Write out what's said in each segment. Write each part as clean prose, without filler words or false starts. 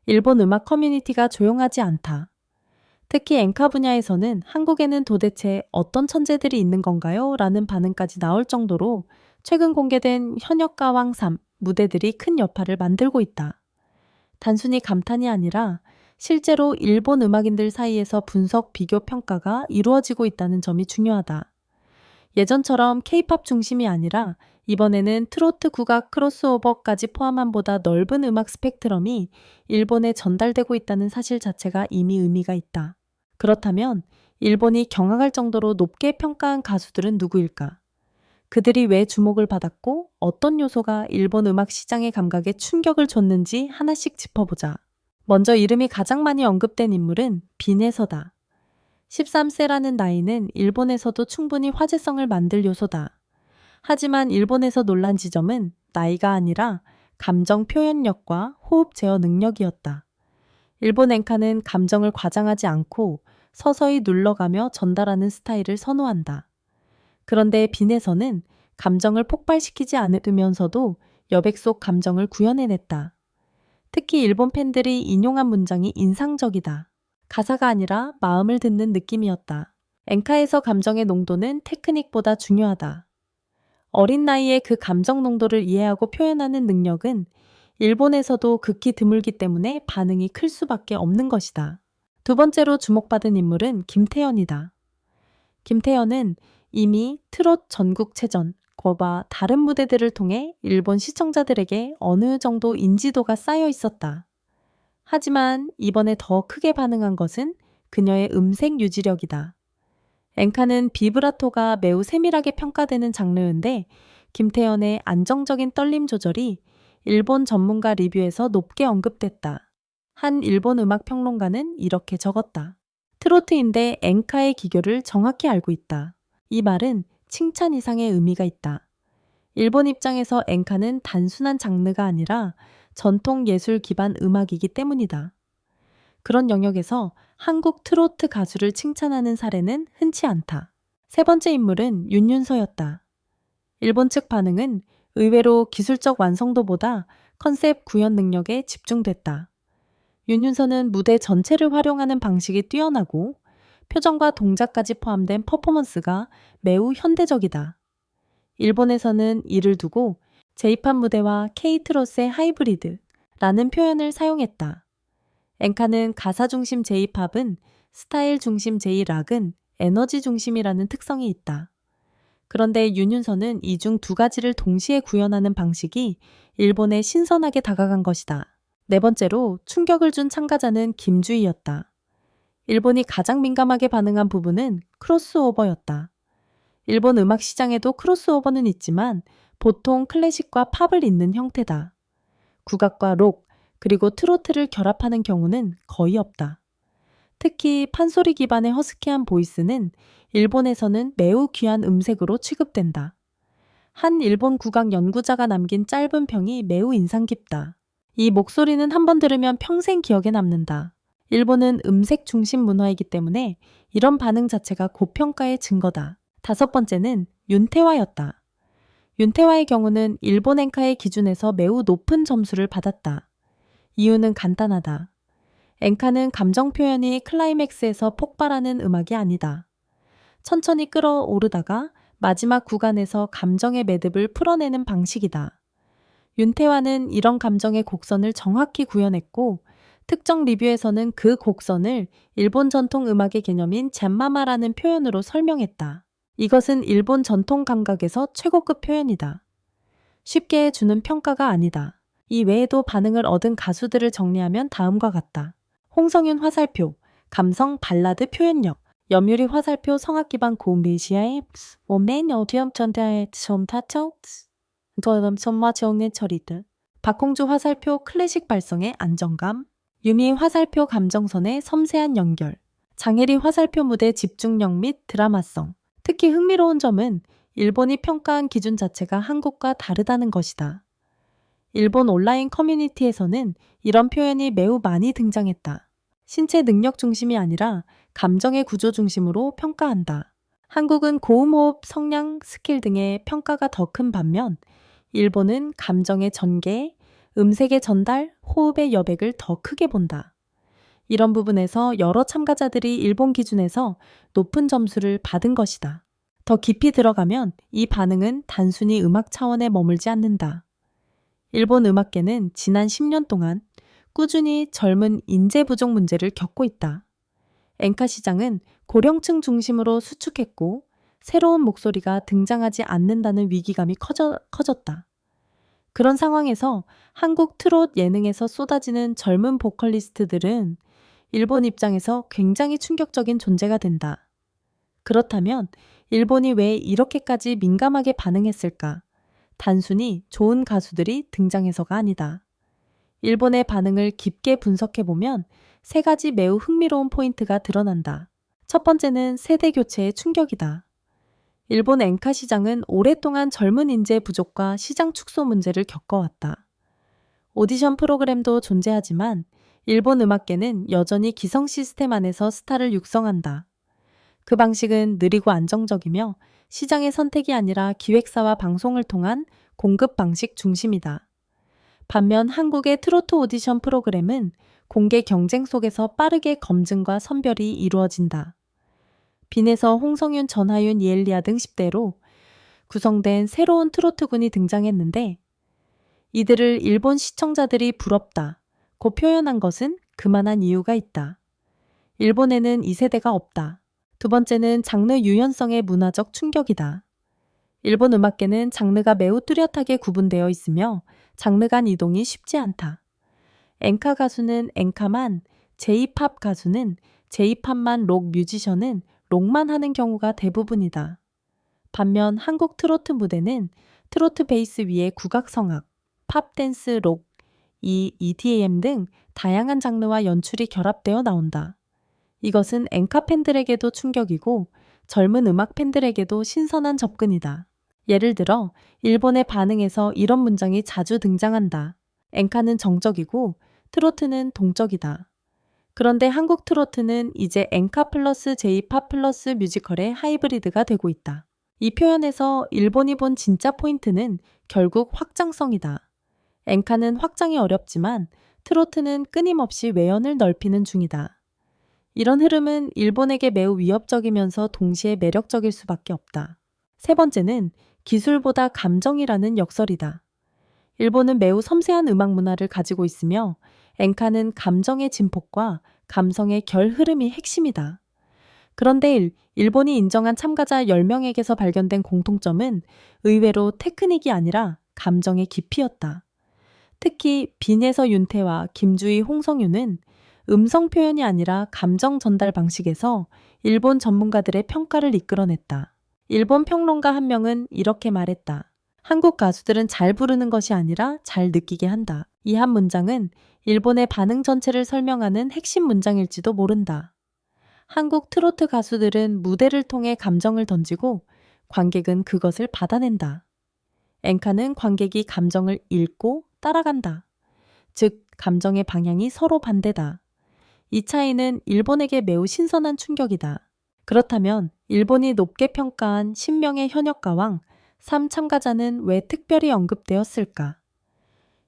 일본 음악 커뮤니티가 조용하지 않다. 특히 엔카 분야에서는 한국에는 도대체 어떤 천재들이 있는 건가요? 라는 반응까지 나올 정도로 최근 공개된 현역가왕 3 무대들이 큰 여파를 만들고 있다. 단순히 감탄이 아니라 실제로 일본 음악인들 사이에서 분석, 비교, 평가가 이루어지고 있다는 점이 중요하다. 예전처럼 케이팝 중심이 아니라 이번에는 트로트 국악 크로스오버까지 포함한 보다 넓은 음악 스펙트럼이 일본에 전달되고 있다는 사실 자체가 이미 의미가 있다. 그렇다면 일본이 경악할 정도로 높게 평가한 가수들은 누구일까? 그들이 왜 주목을 받았고 어떤 요소가 일본 음악 시장의 감각에 충격을 줬는지 하나씩 짚어보자. 먼저 이름이 가장 많이 언급된 인물은 빈에서다. 13세라는 나이는 일본에서도 충분히 화제성을 만들 요소다. 하지만 일본에서 놀란 지점은 나이가 아니라 감정 표현력과 호흡 제어 능력이었다. 일본 엔카는 감정을 과장하지 않고 서서히 눌러가며 전달하는 스타일을 선호한다. 그런데 빈에서는 감정을 폭발시키지 않으면서도 여백 속 감정을 구현해냈다. 특히 일본 팬들이 인용한 문장이 인상적이다. 가사가 아니라 마음을 듣는 느낌이었다. 엔카에서 감정의 농도는 테크닉보다 중요하다. 어린 나이에 그 감정 농도를 이해하고 표현하는 능력은 일본에서도 극히 드물기 때문에 반응이 클 수밖에 없는 것이다. 두 번째로 주목받은 인물은 김태연이다. 김태연은 이미 트롯 전국체전, 과 다른 무대들을 통해 일본 시청자들에게 어느 정도 인지도가 쌓여 있었다. 하지만 이번에 더 크게 반응한 것은 그녀의 음색 유지력이다. 엔카는 비브라토가 매우 세밀하게 평가되는 장르인데 김태연의 안정적인 떨림 조절이 일본 전문가 리뷰에서 높게 언급됐다. 한 일본 음악 평론가는 이렇게 적었다. 트로트인데 엔카의 기교를 정확히 알고 있다. 이 말은 칭찬 이상의 의미가 있다. 일본 입장에서 엔카는 단순한 장르가 아니라 전통 예술 기반 음악이기 때문이다. 그런 영역에서 한국 트로트 가수를 칭찬하는 사례는 흔치 않다. 세 번째 인물은 윤윤서였다. 일본 측 반응은 의외로 기술적 완성도보다 컨셉 구현 능력에 집중됐다. 윤윤서는 무대 전체를 활용하는 방식이 뛰어나고 표정과 동작까지 포함된 퍼포먼스가 매우 현대적이다. 일본에서는 이를 두고 J-팝 무대와 K-트롯의 하이브리드라는 표현을 사용했다. 엔카는 가사 중심 J-팝은 스타일 중심 J-락은 에너지 중심이라는 특성이 있다. 그런데 윤윤서는 이 중 두 가지를 동시에 구현하는 방식이 일본에 신선하게 다가간 것이다. 네 번째로 충격을 준 참가자는 김주희였다. 일본이 가장 민감하게 반응한 부분은 크로스오버였다. 일본 음악 시장에도 크로스오버는 있지만 보통 클래식과 팝을 잇는 형태다. 국악과 록, 그리고 트로트를 결합하는 경우는 거의 없다. 특히 판소리 기반의 허스키한 보이스는 일본에서는 매우 귀한 음색으로 취급된다. 한 일본 국악 연구자가 남긴 짧은 평이 매우 인상 깊다. 이 목소리는 한번 들으면 평생 기억에 남는다. 일본은 음색 중심 문화이기 때문에 이런 반응 자체가 고평가의 증거다. 다섯 번째는 윤태화였다. 윤태화의 경우는 일본 엔카의 기준에서 매우 높은 점수를 받았다. 이유는 간단하다. 엔카는 감정 표현이 클라이맥스에서 폭발하는 음악이 아니다. 천천히 끌어오르다가 마지막 구간에서 감정의 매듭을 풀어내는 방식이다. 윤태화는 이런 감정의 곡선을 정확히 구현했고 특정 리뷰에서는 그 곡선을 일본 전통 음악의 개념인 잼마마라는 표현으로 설명했다. 이것은 일본 전통 감각에서 최고급 표현이다. 쉽게 주는 평가가 아니다. 이 외에도 반응을 얻은 가수들을 정리하면 다음과 같다. 홍성윤 화살표, 감성 발라드 표현력, 염유리 화살표 성악 기반 고음 베이시아의 오멘 어디엄 전다의 솜타초 도엄 손마 정의 처리드 박홍주 화살표 클래식 발성의 안정감, 유미 화살표 감정선의 섬세한 연결, 장혜리 화살표 무대 집중력 및 드라마성. 특히 흥미로운 점은 일본이 평가한 기준 자체가 한국과 다르다는 것이다. 일본 온라인 커뮤니티에서는 이런 표현이 매우 많이 등장했다. 신체 능력 중심이 아니라 감정의 구조 중심으로 평가한다. 한국은 고음호흡, 성량, 스킬 등의 평가가 더 큰 반면 일본은 감정의 전개, 음색의 전달, 호흡의 여백을 더 크게 본다. 이런 부분에서 여러 참가자들이 일본 기준에서 높은 점수를 받은 것이다. 더 깊이 들어가면 이 반응은 단순히 음악 차원에 머물지 않는다. 일본 음악계는 지난 10년 동안 꾸준히 젊은 인재 부족 문제를 겪고 있다. 엔카 시장은 고령층 중심으로 수축했고 새로운 목소리가 등장하지 않는다는 위기감이 커졌다. 그런 상황에서 한국 트롯 예능에서 쏟아지는 젊은 보컬리스트들은 일본 입장에서 굉장히 충격적인 존재가 된다. 그렇다면 일본이 왜 이렇게까지 민감하게 반응했을까? 단순히 좋은 가수들이 등장해서가 아니다. 일본의 반응을 깊게 분석해보면 세 가지 매우 흥미로운 포인트가 드러난다. 첫 번째는 세대 교체의 충격이다. 일본 엔카 시장은 오랫동안 젊은 인재 부족과 시장 축소 문제를 겪어왔다. 오디션 프로그램도 존재하지만 일본 음악계는 여전히 기성 시스템 안에서 스타를 육성한다. 그 방식은 느리고 안정적이며 시장의 선택이 아니라 기획사와 방송을 통한 공급 방식 중심이다. 반면 한국의 트로트 오디션 프로그램은 공개 경쟁 속에서 빠르게 검증과 선별이 이루어진다. 빈에서 홍성윤, 전하윤, 이엘리아 등 10대로 구성된 새로운 트로트군이 등장했는데 이들을 일본 시청자들이 부럽다 고 표현한 것은 그만한 이유가 있다. 일본에는 이 세대가 없다. 두 번째는 장르 유연성의 문화적 충격이다. 일본 음악계는 장르가 매우 뚜렷하게 구분되어 있으며 장르 간 이동이 쉽지 않다. 엔카 가수는 엔카만, J-팝 가수는 J-팝만, 록 뮤지션은 록만 하는 경우가 대부분이다. 반면 한국 트로트 무대는 트로트 베이스 위에 국악성악, 팝 댄스, 록, EDM 등 다양한 장르와 연출이 결합되어 나온다. 이것은 엔카 팬들에게도 충격이고 젊은 음악 팬들에게도 신선한 접근이다. 예를 들어 일본의 반응에서 이런 문장이 자주 등장한다. 엔카는 정적이고 트로트는 동적이다. 그런데 한국 트로트는 이제 엔카 플러스 J-팝 플러스 뮤지컬의 하이브리드가 되고 있다. 이 표현에서 일본이 본 진짜 포인트는 결국 확장성이다. 엔카는 확장이 어렵지만 트로트는 끊임없이 외연을 넓히는 중이다. 이런 흐름은 일본에게 매우 위협적이면서 동시에 매력적일 수밖에 없다. 세 번째는 기술보다 감정이라는 역설이다. 일본은 매우 섬세한 음악 문화를 가지고 있으며 엔카는 감정의 진폭과 감성의 결 흐름이 핵심이다. 그런데 일본이 인정한 참가자 10명에게서 발견된 공통점은 의외로 테크닉이 아니라 감정의 깊이였다. 특히 빈에서 윤태와 김주희, 홍성윤은 음성 표현이 아니라 감정 전달 방식에서 일본 전문가들의 평가를 이끌어냈다. 일본 평론가 한 명은 이렇게 말했다. 한국 가수들은 잘 부르는 것이 아니라 잘 느끼게 한다. 이 한 문장은 일본의 반응 전체를 설명하는 핵심 문장일지도 모른다. 한국 트로트 가수들은 무대를 통해 감정을 던지고 관객은 그것을 받아낸다. 엔카는 관객이 감정을 읽고 따라간다. 즉, 감정의 방향이 서로 반대다. 이 차이는 일본에게 매우 신선한 충격이다. 그렇다면 일본이 높게 평가한 신명의 현역가왕 3 참가자는 왜 특별히 언급되었을까?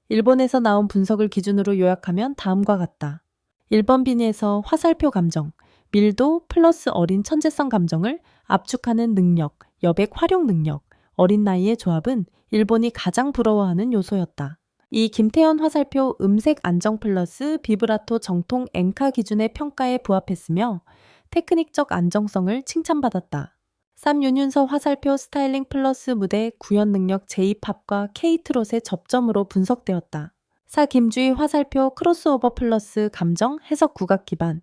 일본에서 나온 분석을 기준으로 요약하면 다음과 같다. 1번 빈에서 화살표 감정, 밀도 플러스 어린 천재성 감정을 압축하는 능력, 여백 활용 능력, 어린 나이의 조합은 일본이 가장 부러워하는 요소였다. 이 김태현 화살표 음색 안정 플러스 비브라토 정통 엔카 기준의 평가에 부합했으며 테크닉적 안정성을 칭찬받았다. 3 윤윤서 화살표 스타일링 플러스 무대 구현 능력 J-팝과 K-트롯의 접점으로 분석되었다. 4 김주희 화살표 크로스오버 플러스 감정 해석 국악 기반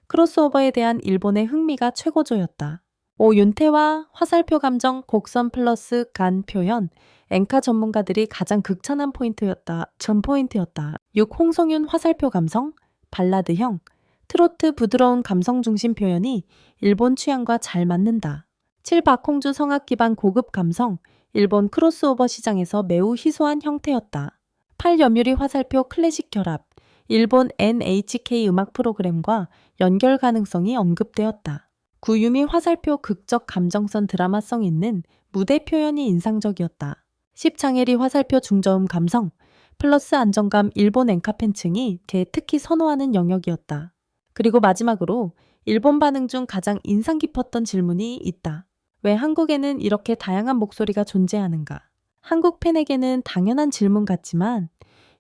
크로스오버에 대한 일본의 흥미가 최고조였다. 5 윤태와 화살표 감정 곡선 플러스 간 표현 엔카 전문가들이 가장 극찬한 포인트였다. 전 포인트였다. 6 홍성윤 화살표 감성 발라드형 트로트 부드러운 감성 중심 표현이 일본 취향과 잘 맞는다. 7 박홍주 성악 기반 고급 감성 일본 크로스오버 시장에서 매우 희소한 형태였다. 8 염유리 화살표 클래식 결합 일본 NHK 음악 프로그램과 연결 가능성이 언급되었다. 9 유미 화살표 극적 감정선 드라마성 있는 무대 표현이 인상적이었다. 10 장혜리 화살표 중저음 감성 플러스 안정감 일본 엔카 팬층이 특히 선호하는 영역이었다. 그리고 마지막으로 일본 반응 중 가장 인상 깊었던 질문이 있다. 왜 한국에는 이렇게 다양한 목소리가 존재하는가? 한국 팬에게는 당연한 질문 같지만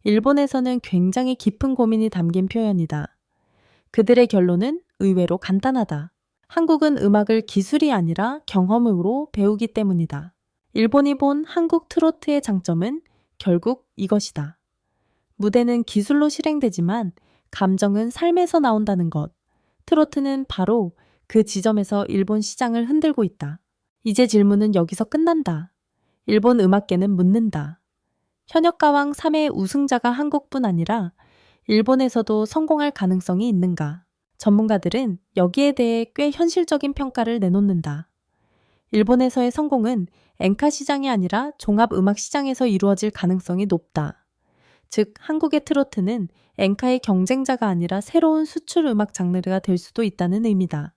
일본에서는 굉장히 깊은 고민이 담긴 표현이다. 그들의 결론은 의외로 간단하다. 한국은 음악을 기술이 아니라 경험으로 배우기 때문이다. 일본이 본 한국 트로트의 장점은 결국 이것이다. 무대는 기술로 실행되지만 감정은 삶에서 나온다는 것. 트로트는 바로 그 지점에서 일본 시장을 흔들고 있다. 이제 질문은 여기서 끝난다. 일본 음악계는 묻는다. 현역가왕 3회 우승자가 한국뿐 아니라 일본에서도 성공할 가능성이 있는가? 전문가들은 여기에 대해 꽤 현실적인 평가를 내놓는다. 일본에서의 성공은 엔카 시장이 아니라 종합음악 시장에서 이루어질 가능성이 높다. 즉, 한국의 트로트는 엔카의 경쟁자가 아니라 새로운 수출 음악 장르가 될 수도 있다는 의미다.